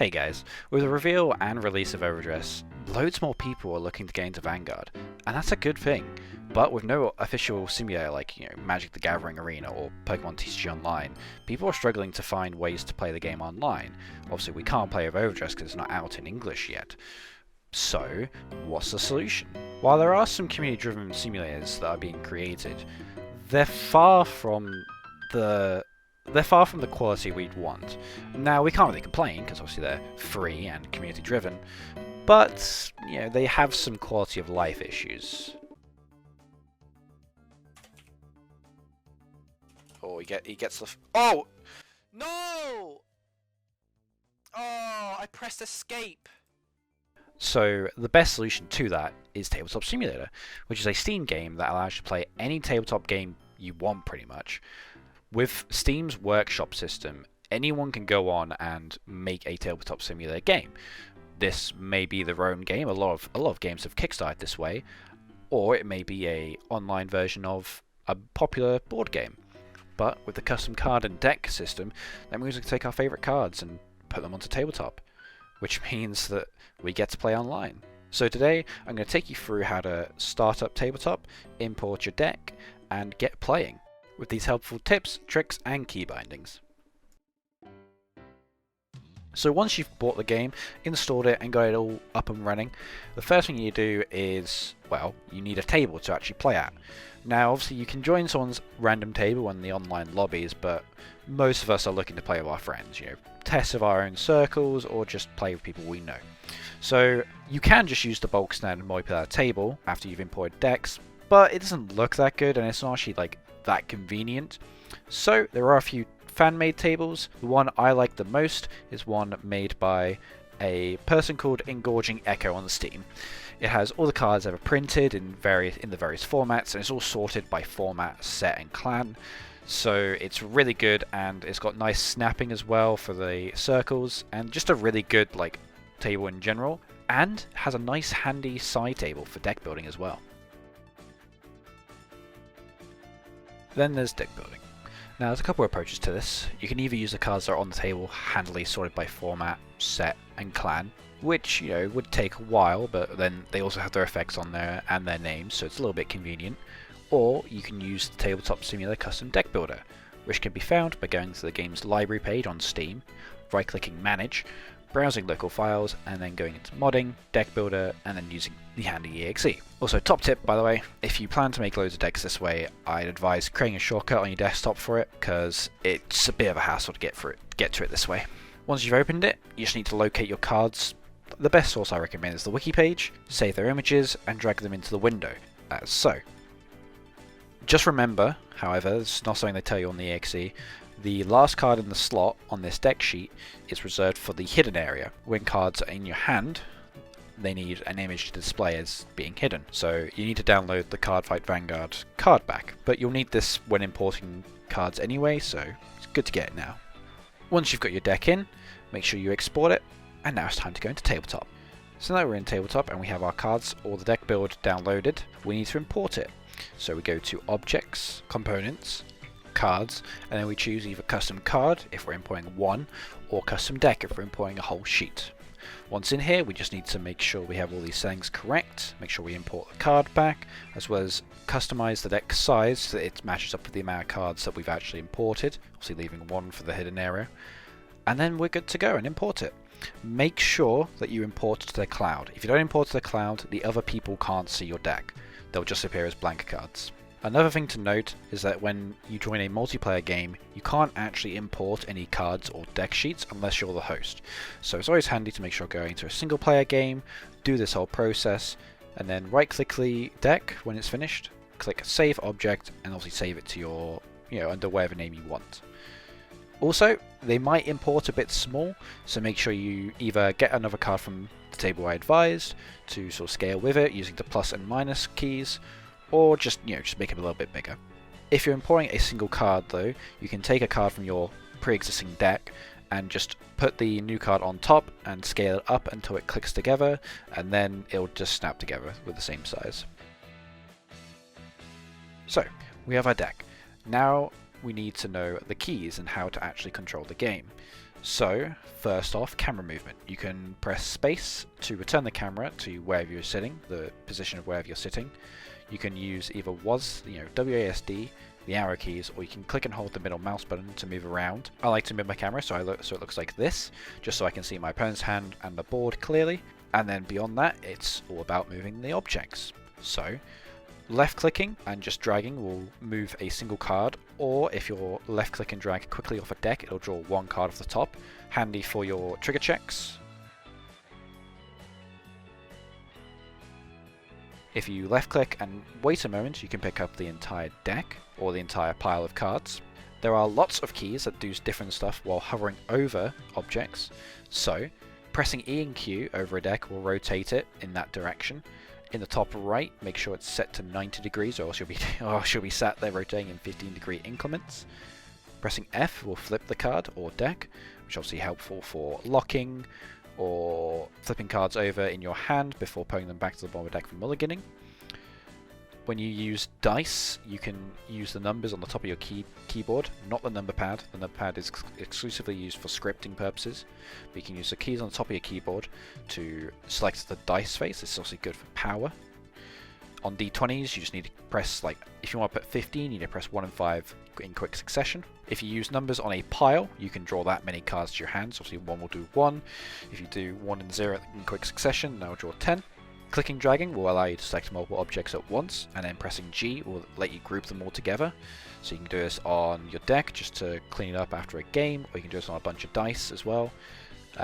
Hey guys, with the reveal and release of Overdress, loads more people are looking to get into Vanguard, and that's a good thing. But with no official simulator like, Magic the Gathering Arena or Pokemon TCG Online, people are struggling to find ways to play the game online. Obviously we can't play with Overdress because it's not out in English yet. So, what's the solution? While there are some community-driven simulators that are being created, they're far from the quality we'd want. Now, we can't really complain, because obviously they're free and community-driven, but, they have some quality of life issues. Oh, he gets the... Oh! No! Oh, I pressed escape! So, the best solution to that is Tabletop Simulator, which is a Steam game that allows you to play any tabletop game you want, pretty much. With Steam's workshop system, anyone can go on and make a tabletop simulator game. This may be their own game. A lot of games have kickstarted this way, or it may be a online version of a popular board game. But with the custom card and deck system, that means we can take our favorite cards and put them onto tabletop, which means that we get to play online. So today, I'm going to take you through how to start up tabletop, import your deck, and get playing, with these helpful tips, tricks, and key bindings. So once you've bought the game, installed it, and got it all up and running, the first thing you do is, well, you need a table to actually play at. Now, obviously, you can join someone's random table in the online lobbies, but most of us are looking to play with our friends, test of our own circles, or just play with people we know. So you can just use the bulk standard modular table after you've imported decks, but it doesn't look that good, and it's not actually that convenient. So there are a few fan-made tables. The one I like the most is one made by a person called Engorging Echo on Steam. It has all the cards ever printed in the various formats, and it's all sorted by format, set, and clan. So it's really good, and it's got nice snapping as well for the circles, and just a really good table in general, and has a nice handy side table for deck building as well. Then there's deck building. Now there's a couple of approaches to this. You can either use the cards that are on the table handily sorted by format, set, and clan, which would take a while, but then they also have their effects on there and their names, so it's a little bit convenient. Or you can use the Tabletop Simulator Custom Deck Builder, which can be found by going to the game's library page on Steam, right-clicking Manage, browsing local files, and then going into Modding, Deck Builder, and then using the handy exe. Also, top tip, by the way, if you plan to make loads of decks this way, I'd advise creating a shortcut on your desktop for it, because it's a bit of a hassle to get to it this way. Once you've opened it, you just need to locate your cards. The best source I recommend is the wiki page, save their images, and drag them into the window, as so. Just remember, however, this is not something they tell you on the exe, the last card in the slot on this deck sheet is reserved for the hidden area. When cards are in your hand, they need an image to display as being hidden. So you need to download the Cardfight Vanguard card back, but you'll need this when importing cards anyway, so it's good to get it now. Once you've got your deck in, make sure you export it, and now it's time to go into tabletop. So now we're in tabletop and we have our cards or the deck build downloaded, we need to import it. So we go to Objects, Components, Cards, and then we choose either Custom Card if we're importing one, or Custom Deck if we're importing a whole sheet. Once in here, we just need to make sure we have all these settings correct, make sure we import the card back, as well as customize the deck size so that it matches up with the amount of cards that we've actually imported, obviously leaving one for the hidden area. And then we're good to go and import it. Make sure that you import to the cloud. If you don't import to the cloud, the other people can't see your deck. They'll just appear as blank cards. Another thing to note is that when you join a multiplayer game, you can't actually import any cards or deck sheets unless you're the host. So it's always handy to make sure going into a single player game, do this whole process, and then right click the deck when it's finished, click Save Object, and obviously save it to your, under whatever name you want. Also, they might import a bit small, so make sure you either get another card from the table I advised to sort of scale with it using the plus and minus keys, or just make it a little bit bigger. If you're importing a single card though, you can take a card from your pre-existing deck and just put the new card on top and scale it up until it clicks together, and then it'll just snap together with the same size. So, we have our deck. Now we need to know the keys and how to actually control the game. So, first off, camera movement. You can press space to return the camera to wherever you're sitting, the position of wherever you're sitting. You can use either WASD, the arrow keys, or you can click and hold the middle mouse button to move around. I like to move my camera so it looks like this, just so I can see my opponent's hand and the board clearly. And then beyond that, it's all about moving the objects. So, left clicking and just dragging will move a single card, or if you're left click and drag quickly off a deck, it'll draw one card off the top, handy for your trigger checks. If you left click and wait a moment, you can pick up the entire deck or the entire pile of cards. There are lots of keys that do different stuff while hovering over objects, so pressing E and Q over a deck will rotate it in that direction. In the top right, make sure it's set to 90 degrees or else you'll be sat there rotating in 15-degree increments. Pressing F will flip the card or deck, which is obviously helpful for locking or flipping cards over in your hand before putting them back to the bottom of the deck for mulliganing. When you use dice, you can use the numbers on the top of your keyboard, not the number pad. The number pad is exclusively used for scripting purposes, but you can use the keys on the top of your keyboard to select the dice face. This is also good for power. On D20s, you just need to press, if you want to put 15, you need to press 1 and 5 in quick succession. If you use numbers on a pile, you can draw that many cards to your hand. So obviously 1 will do 1. If you do 1 and 0 in quick succession, that will draw 10. Clicking dragging will allow you to select multiple objects at once, and then pressing G will let you group them all together. So you can do this on your deck just to clean it up after a game, or you can do this on a bunch of dice as well.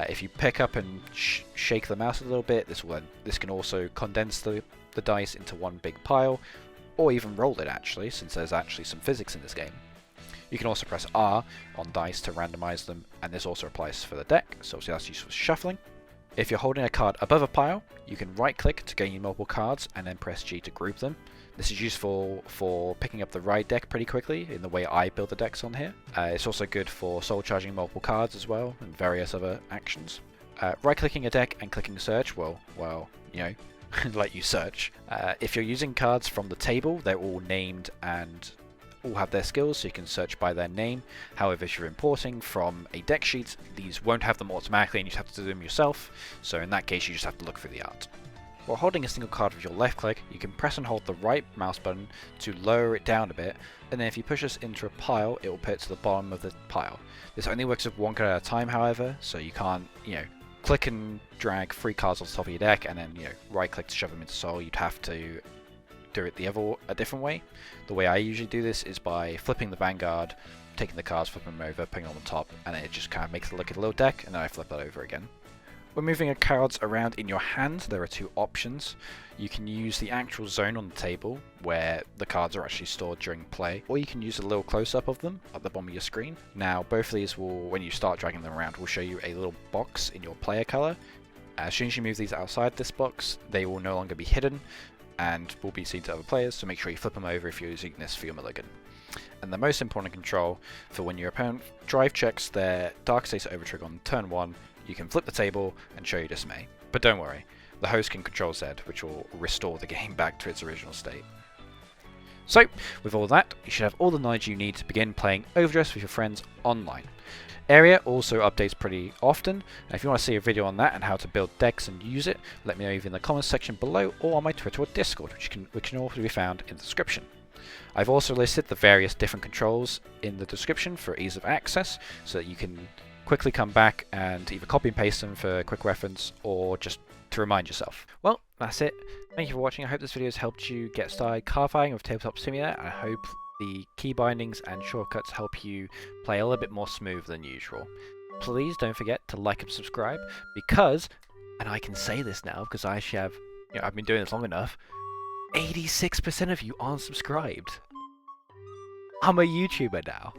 If you pick up and shake the mouse a little bit, this can also condense the dice into one big pile, or even roll it actually, since there's actually some physics in this game. You can also press R on dice to randomize them, and this also applies for the deck, so obviously that's useful for shuffling. If you're holding a card above a pile, you can right click to gain multiple cards and then press G to group them. This is useful for picking up the right deck pretty quickly in the way I build the decks on here. It's also good for soul charging multiple cards as well and various other actions. Right clicking a deck and clicking search will, let you search. If you're using cards from the table, they're all named and all have their skills, so you can search by their name. However, if you're importing from a deck sheet, these won't have them automatically and you just have to do them yourself, so in that case you just have to look through the art. While holding a single card with your left click, you can press and hold the right mouse button to lower it down a bit, and then if you push this into a pile, it will put it to the bottom of the pile. This only works with one card at a time, however, so you can't, click and drag 3 cards off the top of your deck and then, right click to shove them into soul. You'd have to do it a different way. The way I usually do this is by flipping the Vanguard, taking the cards, flipping them over, putting them on the top, and then it just kind of makes it look like a little deck, and then I flip it over again. When moving cards around in your hand, there are 2 options. You can use the actual zone on the table, where the cards are actually stored during play, or you can use a little close-up of them at the bottom of your screen. Now, both of these will, when you start dragging them around, will show you a little box in your player color. As soon as you move these outside this box, they will no longer be hidden, and will be seen to other players, so make sure you flip them over if you're using this for your mulligan. And the most important control for when your opponent drive checks their Dark States Overtrigger on turn 1, you can flip the table and show your dismay. But don't worry, the host can control Z, which will restore the game back to its original state. So, with all that, you should have all the knowledge you need to begin playing Overdress with your friends online. Area also updates pretty often, and if you want to see a video on that and how to build decks and use it, let me know either in the comments section below or on my Twitter or Discord, which can also be found in the description. I've also listed the various different controls in the description for ease of access, so that you can quickly come back and either copy and paste them for quick reference or just to remind yourself. Well, that's it. Thank you for watching. I hope this video has helped you get started cardfighting with Tabletop Simulator. I hope the key bindings and shortcuts help you play a little bit more smooth than usual. Please don't forget to like and subscribe because, and I can say this now because I actually have, I've been doing this long enough, 86% of you aren't subscribed. I'm a YouTuber now.